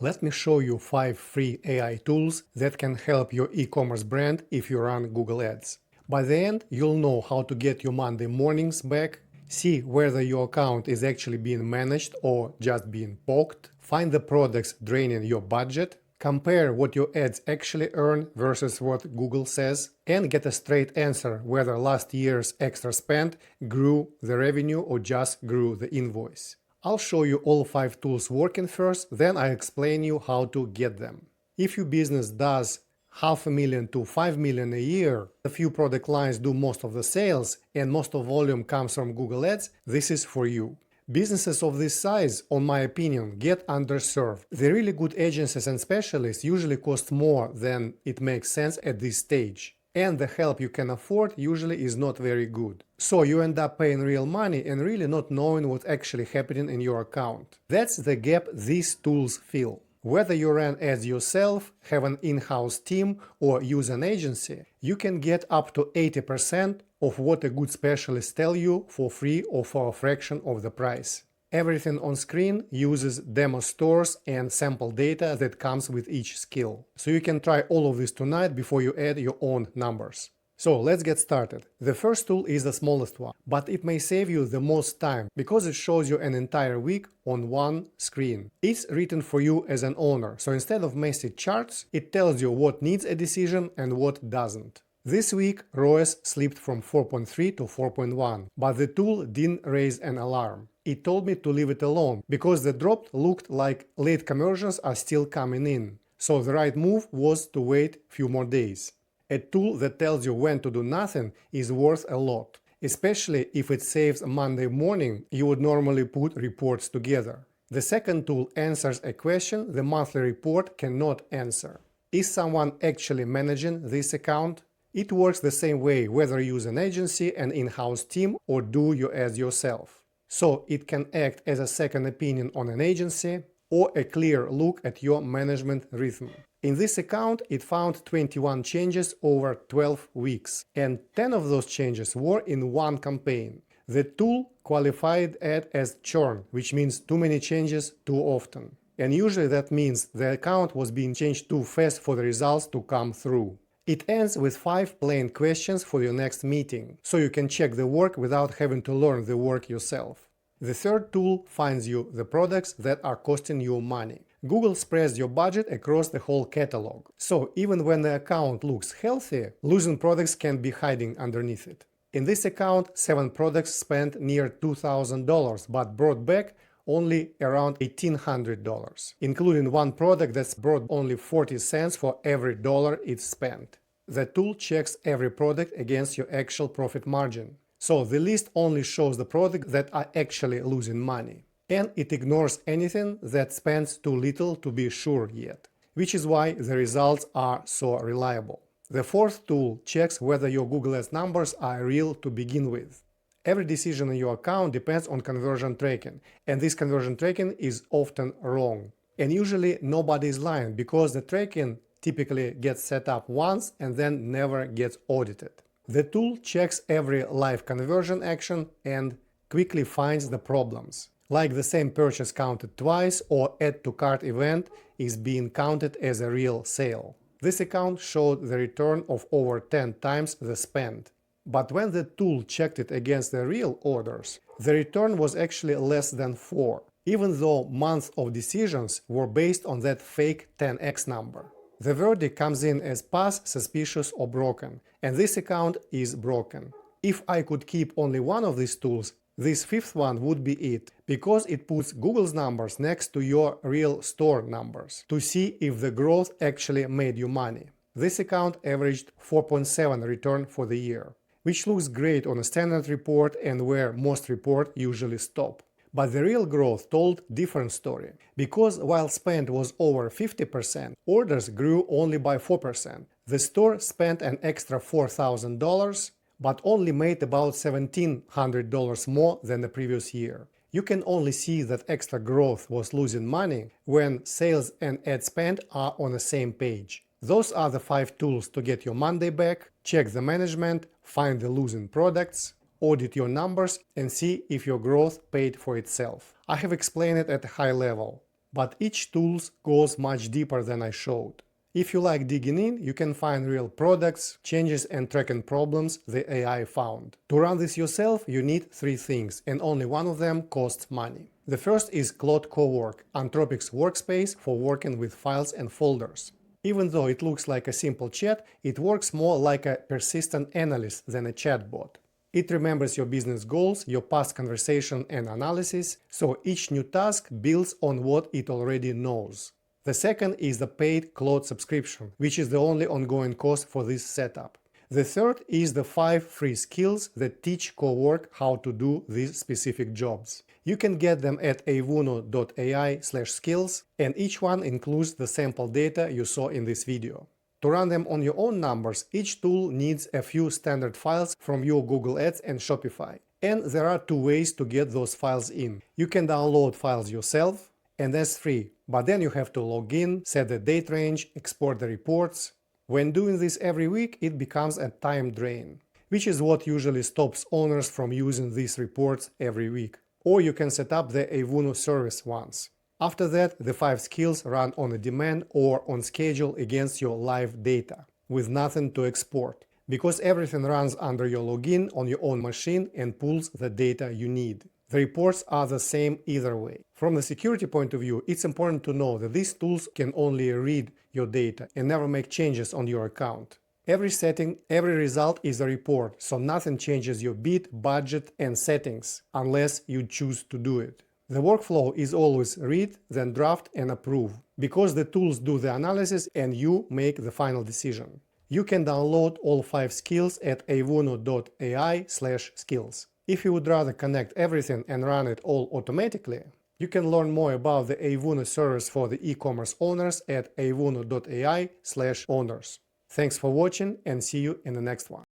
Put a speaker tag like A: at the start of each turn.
A: Let me show you 5 free AI tools that can help your e-commerce brand if you run Google Ads. By the end, you'll know how to get your Monday mornings back, see whether your account is actually being managed or just being poked, find the products draining your budget, compare what your ads actually earn versus what Google says, and get a straight answer whether last year's extra spend grew the revenue or just grew the invoice. I'll show you all 5 tools working first, then I explain you how to get them. If your business does $500,000 to $5 million a year, a few product lines do most of the sales, and most of volume comes from Google Ads, this is for you. Businesses of this size, on my opinion, get underserved. The really good agencies and specialists usually cost more than it makes sense at this stage. And the help you can afford usually is not very good. So you end up paying real money and really not knowing what's actually happening in your account. That's the gap these tools fill. Whether you run ads yourself, have an in-house team, or use an agency, you can get up to 80% of what a good specialist tells you for free or for a fraction of the price. Everything on screen uses demo stores and sample data that comes with each skill. So you can try all of this tonight before you add your own numbers. So let's get started. The first tool is the smallest one, but it may save you the most time because it shows you an entire week on one screen. It's written for you as an owner, so instead of messy charts, it tells you what needs a decision and what doesn't. This week, ROAS slipped from 4.3 to 4.1, but the tool didn't raise an alarm. It told me to leave it alone because the drop looked like late conversions are still coming in. So the right move was to wait a few more days. A tool that tells you when to do nothing is worth a lot, especially if it saves a Monday morning you would normally put reports together. The second tool answers a question the monthly report cannot answer. Is someone actually managing this account? It works the same way whether you use an agency, an in-house team, or do your ads yourself. So it can act as a second opinion on an agency or a clear look at your management rhythm. In this account, it found 21 changes over 12 weeks, and 10 of those changes were in one campaign. The tool qualified it as churn, which means too many changes too often. And usually that means the account was being changed too fast for the results to come through. It ends with 5 plain questions for your next meeting, so you can check the work without having to learn the work yourself. The third tool finds you the products that are costing you money. Google spreads your budget across the whole catalog, so even when the account looks healthy, losing products can be hiding underneath it. In this account, 7 products spent near $2,000 but brought back only around $1,800, including one product that's brought only 40 cents for every dollar it spent. The tool checks every product against your actual profit margin. So the list only shows the products that are actually losing money. And it ignores anything that spends too little to be sure yet, which is why the results are so reliable. The fourth tool checks whether your Google Ads numbers are real to begin with. Every decision in your account depends on conversion tracking, and this conversion tracking is often wrong. And usually nobody is lying because the tracking typically gets set up once and then never gets audited. The tool checks every live conversion action and quickly finds the problems, like the same purchase counted twice or add to cart event is being counted as a real sale. This account showed the return of over 10 times the spend. But when the tool checked it against the real orders, the return was actually less than 4, even though months of decisions were based on that fake 10x number. The verdict comes in as pass, suspicious, or broken, and this account is broken. If I could keep only one of these tools, this fifth one would be it, because it puts Google's numbers next to your real store numbers to see if the growth actually made you money. This account averaged 4.7 return for the year, which looks great on a standard report and where most reports usually stop. But the real growth told a different story, because while spend was over 50%, orders grew only by 4%. The store spent an extra $4,000, but only made about $1,700 more than the previous year. You can only see that extra growth was losing money when sales and ad spend are on the same page. Those are the 5 tools to get your Monday back, check the management, find the losing products, audit your numbers, and see if your growth paid for itself. I have explained it at a high level. but each tool goes much deeper than I showed. If you like digging in, you can find real products, changes and tracking problems the AI found. To run this yourself, you need three things, and only one of them costs money. The first is Claude Cowork, Anthropic's workspace for working with files and folders. Even though it looks like a simple chat, it works more like a persistent analyst than a chatbot. It remembers your business goals, your past conversation and analysis, so each new task builds on what it already knows. The second is the paid Claude subscription, which is the only ongoing cost for this setup. The third is the 5 free skills that teach Cowork how to do these specific jobs. You can get them at avuno.ai/skills, and each one includes the sample data you saw in this video. To run them on your own numbers, each tool needs a few standard files from your Google Ads and Shopify. And there are two ways to get those files in. You can download files yourself, and that's free, but then you have to log in, set the date range, export the reports. When doing this every week, it becomes a time drain, which is what usually stops owners from using these reports every week. Or you can set up the Avuno service once. After that, the 5 skills run on a demand or on schedule against your live data, with nothing to export, because everything runs under your login on your own machine and pulls the data you need. The reports are the same either way. From the security point of view, it's important to know that these tools can only read your data and never make changes on your account. Every setting, every result is a report, so nothing changes your bid, budget, and settings unless you choose to do it. The workflow is always read, then draft and approve, because the tools do the analysis and you make the final decision. You can download all 5 skills at avuno.ai/skills. If you would rather connect everything and run it all automatically, you can learn more about the Avuno service for the e-commerce owners at avuno.ai/owners. Thanks for watching and see you in the next one.